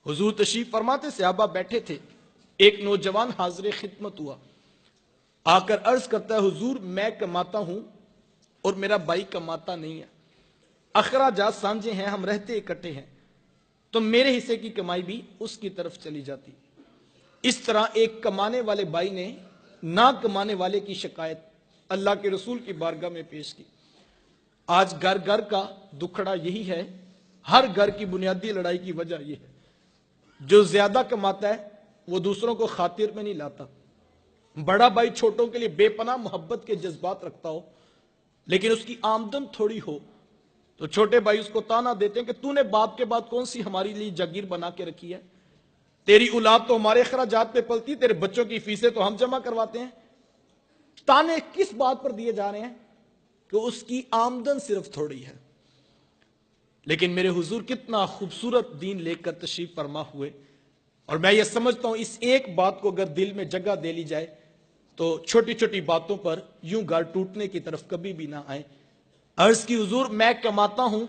हुजूर तशरीफ फरमाते, सहाबा बैठे थे, एक नौजवान हाजिर खिदमत हुआ, आकर अर्ज करता है, हुजूर मैं कमाता हूं और मेरा भाई कमाता नहीं है, अखराजात सांझे हैं, हम रहते इकट्ठे हैं, तो मेरे हिस्से की कमाई भी उसकी तरफ चली जाती। इस तरह एक कमाने वाले भाई ने ना कमाने वाले की शिकायत अल्लाह के रसूल की बारगाह में पेश की। आज घर घर का दुखड़ा यही है, हर घर की बुनियादी लड़ाई की वजह यह है, जो ज्यादा कमाता है वो दूसरों को खातिर में नहीं लाता। बड़ा भाई छोटों के लिए बेपनाह मोहब्बत के जज्बात रखता हो, लेकिन उसकी आमदन थोड़ी हो तो छोटे भाई उसको ताना देते हैं कि तूने बाप के बाद कौन सी हमारे लिए जागीर बना के रखी है, तेरी औलाद तो हमारे खराजात पे पलती, तेरे बच्चों की फीसें तो हम जमा करवाते हैं। ताने किस बात पर दिए जा रहे हैं कि उसकी आमदन सिर्फ थोड़ी है। लेकिन मेरे हुजूर कितना खूबसूरत दीन लेकर तशरीफ फरमा हुए, और मैं ये समझता हूं इस एक बात को अगर दिल में जगह दे ली जाए तो छोटी छोटी बातों पर यूं घर टूटने की तरफ कभी भी ना आए। अर्ज की, हुजूर मैं कमाता हूं,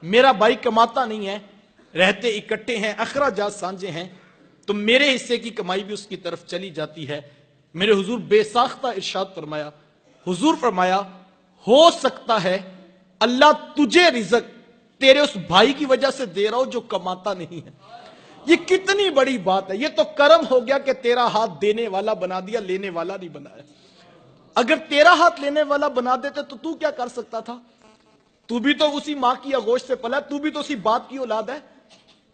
मेरा भाई कमाता नहीं है, रहते इकट्ठे हैं, अखराजात सांझे हैं, तो मेरे हिस्से की कमाई भी उसकी तरफ चली जाती है। मेरे हुजूर बेसाख्ता इरशाद फरमाया, हुजूर फरमाया, हो सकता है अल्लाह तुझे रिज़्क तेरे उस भाई की वजह से दे रहा हो जो कमाता नहीं है। ये कितनी बड़ी बात है। ये तो करम हो गया कि तेरा हाथ देने वाला बना दिया, लेने वाला नहीं बनाया। अगर तेरा हाथ लेने वाला बना देते तो तू क्या कर सकता था? तू भी तो उसी मां की आगोश से पला, तू भी तो उसी बाप की औलाद है।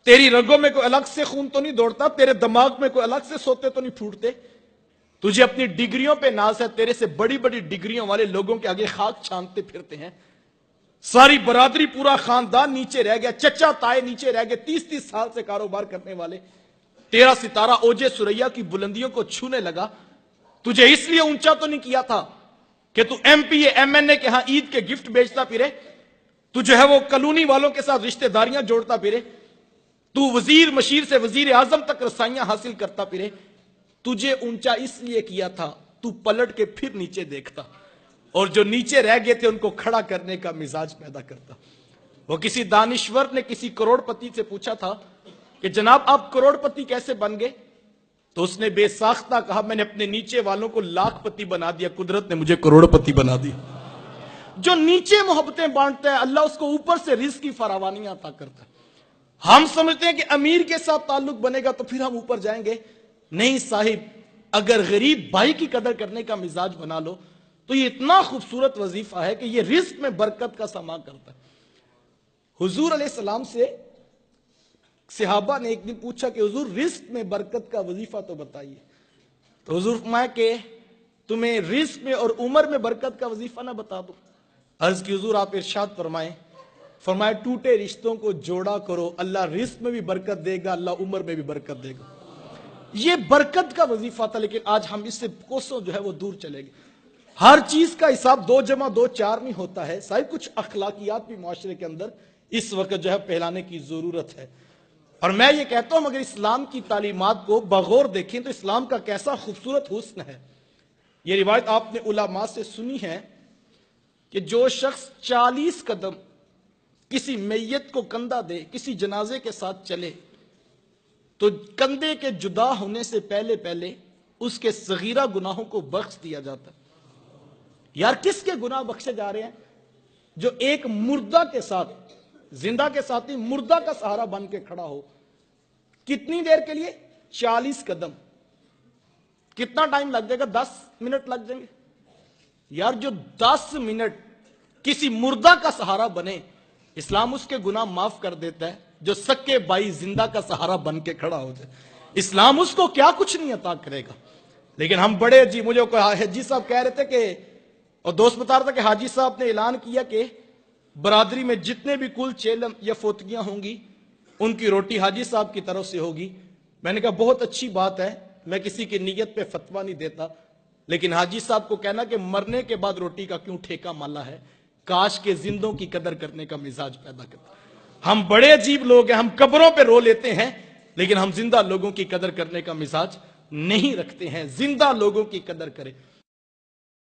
तेरी रगों में कोई अलग से खून तो नहीं दौड़ता, तेरे दिमाग में कोई अलग से सोते तो नहीं फूटते। तुझे अपनी डिग्रियों पे नाज है, तेरे से बड़ी बड़ी डिग्रियों वाले लोगों के आगे खाक छानते फिरते हैं। सारी बरादरी, पूरा खानदान नीचे रह गया, चचा ताए नीचे रह गए, 30-30 साल से कारोबार करने वाले। तेरा सितारा ओजे सुरैया की बुलंदियों को छूने लगा। तुझे इसलिए ऊंचा तो नहीं किया था कि तू एमपी एमएनए के यहां ईद के गिफ्ट बेचता फिरे, तुझे है वो कॉलोनी वालों के साथ रिश्तेदारियां जोड़ता फिरे, तू वजीर मशीर से वजीर आजम तक रसाइयां हासिल करता फिरे। तुझे ऊंचा इसलिए किया था तू पलट के फिर नीचे देखता, और जो नीचे रह गए थे उनको खड़ा करने का मिजाज पैदा करता। वो किसी दानिश्वर ने किसी करोड़पति से पूछा था कि जनाब आप करोड़पति कैसे बन गए? तो उसने बेसाख्ता कहा, मैंने अपने नीचे वालों को लाखपति बना दिया, कुदरत ने मुझे करोड़पति बना दिया। जो नीचे मोहब्बतें बांटता है अल्लाह उसको ऊपर से रिज़्क की फरावानी अता करता है। हम समझते हैं कि अमीर के साथ ताल्लुक बनेगा तो फिर हम ऊपर जाएंगे। नहीं साहिब, अगर गरीब भाई की कदर करने का मिजाज बना लो तो ये इतना खूबसूरत वजीफा है कि ये रिज़्क में बरकत का समा करता है। हुजूर अलैहिस्सलाम से सहाबा ने एक दिन पूछा कि हुजूर रिज़्क में बरकत का वजीफा तो बताइए। तो हुजूर फरमाया कि तुम्हें रिज़्क में और उम्र में बरकत का वजीफा ना बता दो। अर्ज की, हुजूर आप इरशाद फरमाए, फरमाया टूटे रिश्तों को जोड़ा करो, अल्लाह रिज़्क में भी बरकत देगा, अल्लाह उम्र में भी बरकत देगा। ये बरकत का वजीफा था, लेकिन आज हम इससे कोसों जो है वो दूर चले गए। हर चीज का हिसाब 2 + 2 4 नहीं होता है साहिब। कुछ अखलाकियात भी मुआशरे के अंदर इस वक्त जो है फैलाने की जरूरत है। और मैं ये कहता हूं अगर इस्लाम की तालीमात को बगौर देखें तो इस्लाम का कैसा खूबसूरत हुस्न है। ये रिवायत आपने उलमा से सुनी है कि जो शख्स 40 कदम किसी मैयत को कंधा दे, किसी जनाजे के साथ चले, तो कंधे के जुदा होने से पहले पहले उसके सगीरा गुनाहों को बख्श दिया जाता है। यार किसके गुनाह बख्शे जा रहे हैं? जो एक मुर्दा के साथ, जिंदा के साथ ही मुर्दा का सहारा बन के खड़ा हो। कितनी देर के लिए? 40 कदम। कितना टाइम लग जाएगा? 10 मिनट लग जाएंगे। यार जो 10 मिनट किसी मुर्दा का सहारा बने, इस्लाम उसके गुनाह माफ कर देता है। जो सक्के भाई जिंदा का सहारा बन के खड़ा हो जाए, इस्लाम उसको क्या कुछ नहीं अता करेगा। लेकिन हम बड़े अजीब, मुझे कोई हाजी साहब कह रहे थे कि, और दोस्त बता रहा था कि हाजी साहब ने ऐलान किया कि बरादरी में जितने भी कुल चेलम या फोतगियां होंगी उनकी रोटी हाजी साहब की तरफ से होगी। मैंने कहा बहुत अच्छी बात है, मैं किसी की नीयत पे फतवा नहीं देता, लेकिन हाजी साहब को कहना कि मरने के बाद रोटी का क्यों ठेका माला है, काश के जिंदों की कदर करने का मिजाज पैदा करता। हम बड़े अजीब लोग हैं, हम कब्रों पे रो लेते हैं लेकिन हम जिंदा लोगों की कदर करने का मिजाज नहीं रखते हैं। जिंदा लोगों की कदर करें।